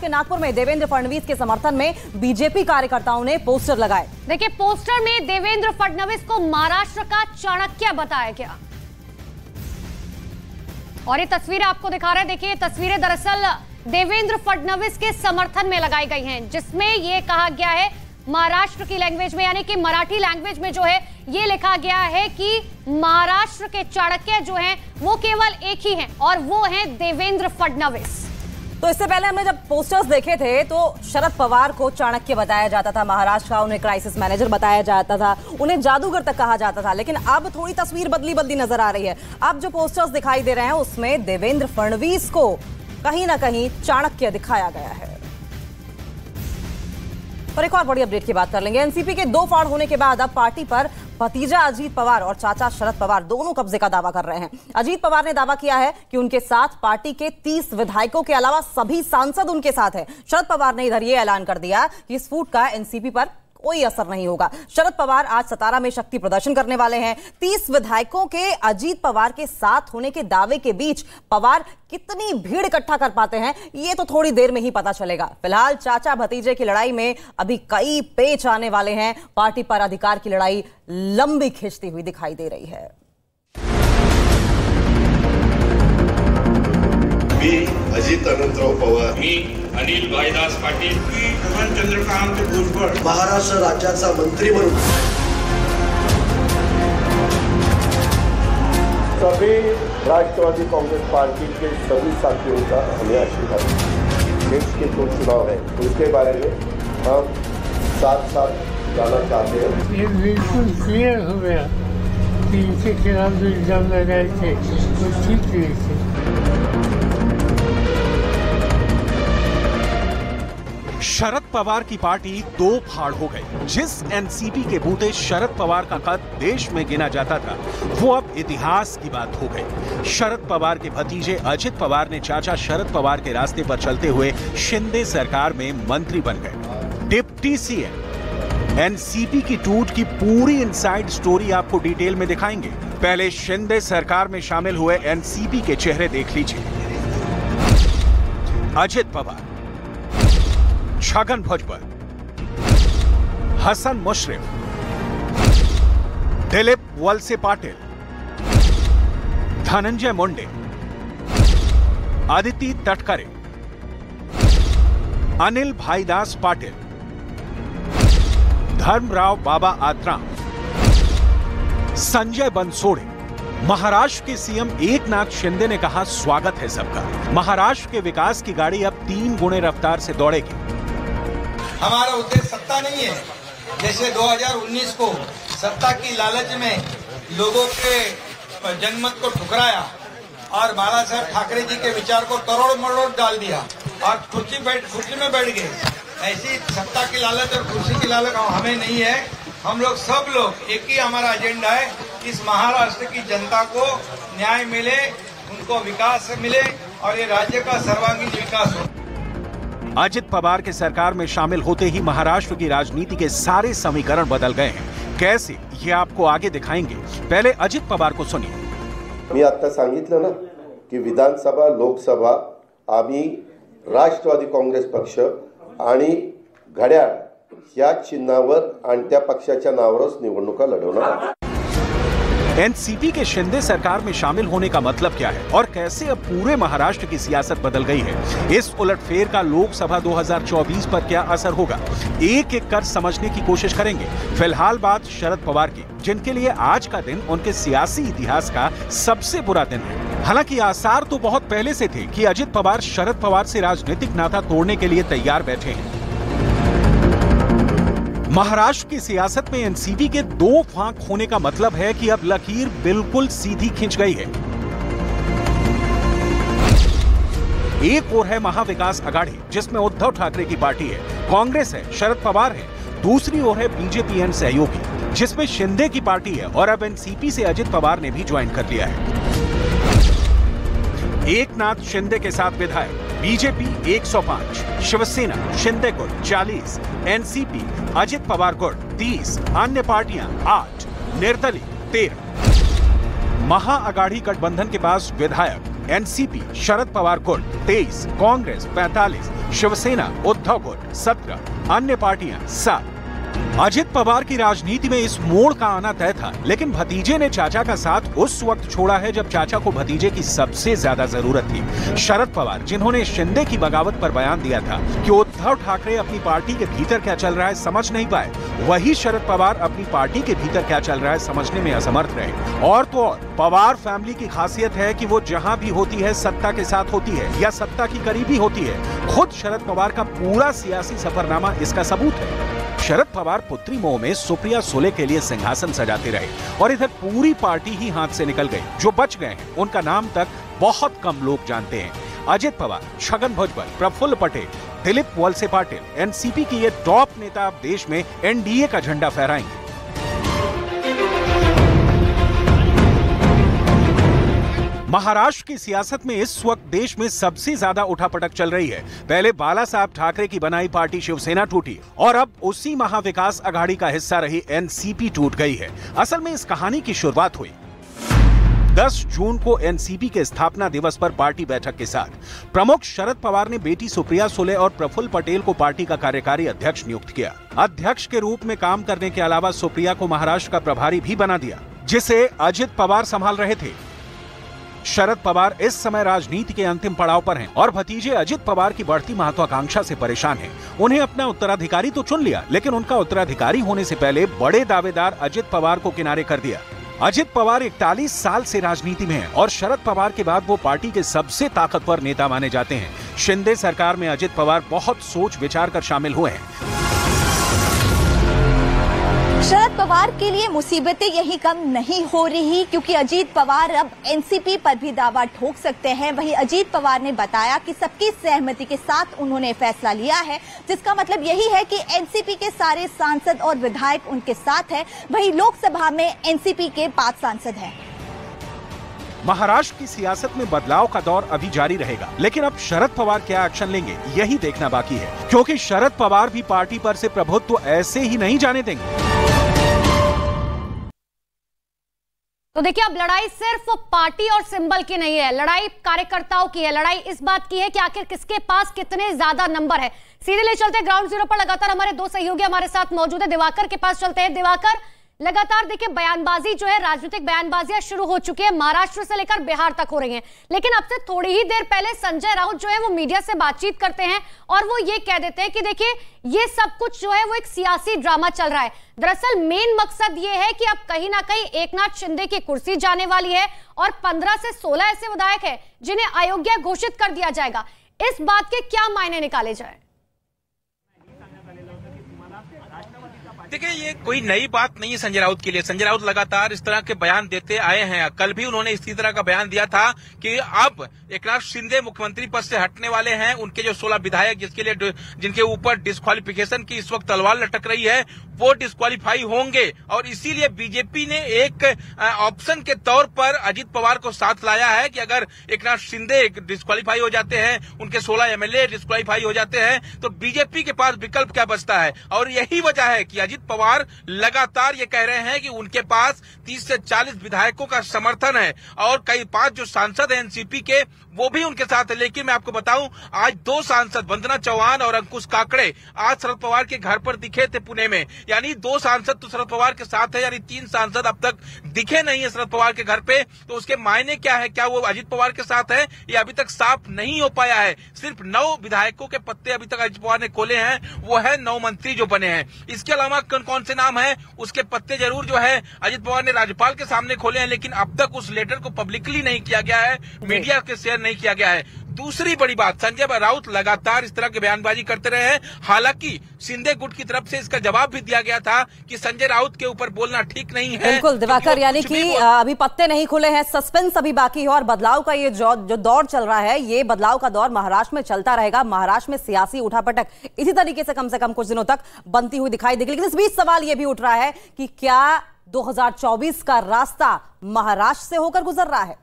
के नागपुर में देवेंद्र फडणवीस के समर्थन में बीजेपी कार्यकर्ताओं ने पोस्टर लगाए। देखिए, पोस्टर में देवेंद्र फडणवीस को महाराष्ट्र का चाणक्य बताया गया और ये तस्वीरें आपको दिखा रहे हैं। देखिए, तस्वीरें दरअसल देवेंद्र फडणवीस के समर्थन में लगाई गई हैं, जिसमें ये कहा गया है महाराष्ट्र की लैंग्वेज में, यानी कि मराठी लैंग्वेज में जो है ये लिखा गया है कि महाराष्ट्र के चाणक्य जो हैं वो केवल एक ही हैं और वो हैं देवेंद्र फडणवीस। तो इससे पहले हमने जब पोस्टर्स देखे थे तो शरद पवार को चाणक्य बताया जाता था महाराष्ट्र का, उन्हें क्राइसिस मैनेजर बताया जाता था, उन्हें जादूगर तक कहा जाता था। लेकिन अब थोड़ी तस्वीर बदली बदली नजर आ रही है। अब जो पोस्टर्स दिखाई दे रहे हैं उसमें देवेंद्र फडणवीस को कहीं ना कहीं चाणक्य दिखाया गया है। और एक और बड़ी अपडेट की बात कर लेंगे। एनसीपी के 2 फाड़ होने के बाद अब पार्टी पर भतीजा अजीत पवार और चाचा शरद पवार दोनों कब्जे का दावा कर रहे हैं। अजीत पवार ने दावा किया है कि उनके साथ पार्टी के 30 विधायकों के अलावा सभी सांसद उनके साथ हैं। शरद पवार ने इधर यह ऐलान कर दिया कि इस फूट का एनसीपी पर कोई असर नहीं होगा। शरद पवार आज सतारा में शक्ति प्रदर्शन करने वाले हैं। 30 विधायकों के अजीत पवार के साथ होने के दावे के बीच पवार कितनी भीड़ इकट्ठा कर पाते हैं ये तो थोड़ी देर में ही पता चलेगा। फिलहाल चाचा भतीजे की लड़ाई में अभी कई पेच आने वाले हैं। पार्टी पर अधिकार की लड़ाई लंबी खिंचती हुई दिखाई दे रही है। मी अजित अनंतराव पवार, मी अनिल भाईदास पाटील, मी चंद्रकांत भुजबळ महाराष्ट्र राज्याचा मंत्री म्हणून सभी राष्ट्रवादी कांग्रेस पार्टी के सभी साथियों का हमें आशीर्वाद। देश के जो चुनाव है उसके बारे में हम साथ साथ जाना चाहते हैं। ये बिल्कुल क्लियर हो गया कि इनके खिलाफ जो इल्जाम लगाए थे वो ठीक नहीं थे। शरद पवार की पार्टी 2 फाड़ हो गई। जिस एनसीपी के बूते शरद पवार का कद देश में गिना जाता था वो अब इतिहास की बात हो गई। शरद पवार के भतीजे अजित पवार ने चाचा शरद पवार के रास्ते पर चलते हुए शिंदे सरकार में मंत्री बन गए, डिप्टी सीएम। एनसीपी की टूट की पूरी इनसाइड स्टोरी आपको डिटेल में दिखाएंगे। पहले शिंदे सरकार में शामिल हुए एनसीपी के चेहरे देख लीजिए। अजित पवार, छगन भुजबल, हसन मुश्रीफ, दिलीप वलसे पाटिल, धनंजय मुंडे, अदिति तटकरे, अनिल भाईदास पाटिल, धर्मराव बाबा आत्राम, संजय बनसोड़े। महाराष्ट्र के सीएम एकनाथ शिंदे ने कहा, स्वागत है सबका। महाराष्ट्र के विकास की गाड़ी अब 3 गुने रफ्तार से दौड़ेगी। हमारा उद्देश्य सत्ता नहीं है। जैसे 2019 को सत्ता की लालच में लोगों के जनमत को ठुकराया और बाला साहब ठाकरे जी के विचार को तोड़ मरोड़ डाल दिया और कुर्सी में बैठ गए। ऐसी सत्ता की लालच और कुर्सी की लालच हमें नहीं है। हम लोग सब लोग एक ही हमारा एजेंडा है, इस महाराष्ट्र की जनता को न्याय मिले, उनको विकास मिले और ये राज्य का सर्वांगीण विकास हो। अजित पवार के सरकार में शामिल होते ही महाराष्ट्र की राजनीति के सारे समीकरण बदल गए हैं। कैसे, ये आपको आगे दिखाएंगे। पहले अजित पवार को सुनिए। मी आता सांगितलं ना की विधानसभा लोकसभा आम्ही राष्ट्रवादी काँग्रेस पक्ष आणि घड्याळ या चिन्हावर आणि त्या पक्षाच्या नावावरच निवडणुका लढवणार। एनसीपी के शिंदे सरकार में शामिल होने का मतलब क्या है और कैसे अब पूरे महाराष्ट्र की सियासत बदल गई है। इस उलटफेर का लोकसभा 2024 पर क्या असर होगा, एक एक कर समझने की कोशिश करेंगे। फिलहाल बात शरद पवार की, जिनके लिए आज का दिन उनके सियासी इतिहास का सबसे बुरा दिन है। हालांकि आसार तो बहुत पहले से थे कि अजित पवार शरद पवार से राजनीतिक नाता तोड़ने के लिए तैयार बैठे हैं। महाराष्ट्र की सियासत में एनसीपी के 2 फांक होने का मतलब है कि अब लकीर बिल्कुल सीधी खिंच गई है। एक ओर है महाविकास अघाड़ी, जिसमें उद्धव ठाकरे की पार्टी है, कांग्रेस है, शरद पवार है। दूसरी ओर है बीजेपी एंड सहयोगी, जिसमें शिंदे की पार्टी है और अब एनसीपी से अजित पवार ने भी ज्वाइन कर लिया है। एकनाथ शिंदे के साथ विधायक, बीजेपी 105, शिवसेना शिंदे गुट 40, एनसीपी अजित पवार गुट 30, अन्य पार्टियां 8, निर्दलीय 13। महाअघाड़ी गठबंधन के पास विधायक एनसीपी शरद पवार गुट 23, कांग्रेस 45, शिवसेना, उद्धव गुट 17, अन्य पार्टियां 7। अजित पवार की राजनीति में इस मोड़ का आना तय था, लेकिन भतीजे ने चाचा का साथ उस वक्त छोड़ा है जब चाचा को भतीजे की सबसे ज्यादा जरूरत थी। शरद पवार, जिन्होंने शिंदे की बगावत पर बयान दिया था कि उद्धव ठाकरे अपनी पार्टी के भीतर क्या चल रहा है समझ नहीं पाए, वही शरद पवार अपनी पार्टी के भीतर क्या चल रहा है समझने में असमर्थ रहे। और तो और, पवार फैमिली की खासियत है कि वो जहां भी होती है सत्ता के साथ होती है या सत्ता की करीबी होती है। खुद शरद पवार का पूरा सियासी सफरनामा इसका सबूत है। शरद पवार पुत्री मोह में सुप्रिया सुले के लिए सिंहासन सजाते रहे और इधर पूरी पार्टी ही हाथ से निकल गई। जो बच गए हैं उनका नाम तक बहुत कम लोग जानते हैं। अजित पवार, छगन भुजबल, प्रफुल्ल पटेल, दिलीप वलसे पाटिल, एनसीपी के ये टॉप नेता अब देश में एनडीए का झंडा फहराएंगे। महाराष्ट्र की सियासत में इस वक्त देश में सबसे ज्यादा उठापटक चल रही है। पहले बाला साहब ठाकरे की बनाई पार्टी शिवसेना टूटी और अब उसी महाविकास अघाड़ी का हिस्सा रही एनसीपी टूट गई है। असल में इस कहानी की शुरुआत हुई 10 जून को एनसीपी के स्थापना दिवस पर पार्टी बैठक के साथ। प्रमुख शरद पवार ने बेटी सुप्रिया सुले और प्रफुल्ल पटेल को पार्टी का कार्यकारी अध्यक्ष नियुक्त किया। अध्यक्ष के रूप में काम करने के अलावा सुप्रिया को महाराष्ट्र का प्रभारी भी बना दिया, जिसे अजित पवार संभाल रहे थे। शरद पवार इस समय राजनीति के अंतिम पड़ाव पर हैं और भतीजे अजित पवार की बढ़ती महत्वाकांक्षा से परेशान हैं। उन्हें अपना उत्तराधिकारी तो चुन लिया, लेकिन उनका उत्तराधिकारी होने से पहले बड़े दावेदार अजित पवार को किनारे कर दिया। अजित पवार 41 साल से राजनीति में हैं और शरद पवार के बाद वो पार्टी के सबसे ताकतवर नेता माने जाते हैं। शिंदे सरकार में अजित पवार बहुत सोच विचार कर शामिल हुए हैं। शरद पवार के लिए मुसीबतें यही कम नहीं हो रही, क्योंकि अजीत पवार अब एनसीपी पर भी दावा ठोक सकते हैं। वहीं अजीत पवार ने बताया कि सबकी सहमति के साथ उन्होंने फैसला लिया है, जिसका मतलब यही है कि एनसीपी के सारे सांसद और विधायक उनके साथ हैं। वहीं लोकसभा में एनसीपी के 5 सांसद हैं। महाराष्ट्र की सियासत में बदलाव का दौर अभी जारी रहेगा, लेकिन अब शरद पवार क्या एक्शन लेंगे यही देखना बाकी है, क्योंकि शरद पवार भी पार्टी पर से प्रभुत्व ऐसे ही नहीं जाने देंगे। तो देखिए, अब लड़ाई सिर्फ पार्टी और सिंबल की नहीं है, लड़ाई कार्यकर्ताओं की है। लड़ाई इस बात की है कि आखिर किसके पास कितने ज्यादा नंबर है। सीधे ले चलते हैं ग्राउंड जीरो पर। लगातार हमारे 2 सहयोगी हमारे साथ मौजूद है। दिवाकर के पास चलते हैं। दिवाकर, लगातार देखिए बयानबाजी जो है, राजनीतिक बयानबाजियां शुरू हो चुकी है, महाराष्ट्र से लेकर बिहार तक हो रही हैं। लेकिन अब से थोड़ी ही देर पहले संजय राउत जो है वो मीडिया से बातचीत करते हैं और वो ये कह देते हैं कि देखिए ये सब कुछ जो है वो एक सियासी ड्रामा चल रहा है। दरअसल मेन मकसद ये है कि अब कहीं ना कहीं एकनाथ शिंदे की कुर्सी जाने वाली है और 15 से 16 ऐसे विधायक हैं जिन्हें अयोग्य घोषित कर दिया जाएगा। इस बात के क्या मायने निकाले जाए? देखिए, ये कोई नई बात नहीं है संजय राउत के लिए। संजय राउत लगातार इस तरह के बयान देते आए हैं। कल भी उन्होंने इसी तरह का बयान दिया था कि अब एकनाथ शिंदे मुख्यमंत्री पद से हटने वाले हैं। उनके जो 16 विधायक जिनके ऊपर डिस्क्वालिफिकेशन की इस वक्त तलवार लटक रही है, वो डिस्क्वालीफाई होंगे और इसीलिए बीजेपी ने एक ऑप्शन के तौर पर अजित पवार को साथ लाया है कि अगर एकनाथ शिंदे डिस्क्वालीफाई हो जाते हैं, उनके 16 एमएलए डिस्क्वालीफाई हो जाते हैं, तो बीजेपी के पास विकल्प क्या बचता है। और यही वजह है कि अजित पवार लगातार ये कह रहे हैं कि उनके पास 30 से 40 विधायकों का समर्थन है और कई 5 जो सांसद हैं एनसीपी के, वो भी उनके साथ है। लेकिन मैं आपको बताऊं, आज 2 सांसद वंदना चौहान और अंकुश काकड़े आज शरद पवार के घर पर दिखे थे पुणे में। यानी 2 सांसद तो शरद पवार के साथ है, यानी 3 सांसद अब तक दिखे नहीं है शरद पवार के घर पे। तो उसके मायने क्या है, क्या वो अजित पवार के साथ है, ये अभी तक साफ नहीं हो पाया है। सिर्फ 9 विधायकों के पत्ते अभी तक अजित पवार ने खोले हैं, वो है 9 मंत्री जो बने हैं। इसके अलावा कौन कौन से नाम है, उसके पत्ते जरूर जो है अजित पवार ने राज्यपाल के सामने खोले हैं, लेकिन अब तक उस लेटर को पब्लिकली नहीं किया गया है, मीडिया के शेयर नहीं किया गया है। दूसरी बड़ी बात, संजय राउत लगातार इस तरह की बयानबाजी करते रहे हैं। हालांकि शिंदे गुट की तरफ से इसका जवाब भी दिया गया था कि संजय राउत के ऊपर बोलना ठीक नहीं है। बिल्कुल दिवाकर, यानी कि अभी पत्ते नहीं खुले हैं, सस्पेंस अभी बाकी है और बदलाव का ये जो दौर चल रहा है, ये बदलाव का दौर महाराष्ट्र में चलता रहेगा। महाराष्ट्र में सियासी उठापटक इसी तरीके से कम कुछ दिनों तक बनती हुई दिखाई देगी। लेकिन इस बीच सवाल ये भी उठ रहा है कि क्या 2024 का रास्ता महाराष्ट्र से होकर गुजर रहा है?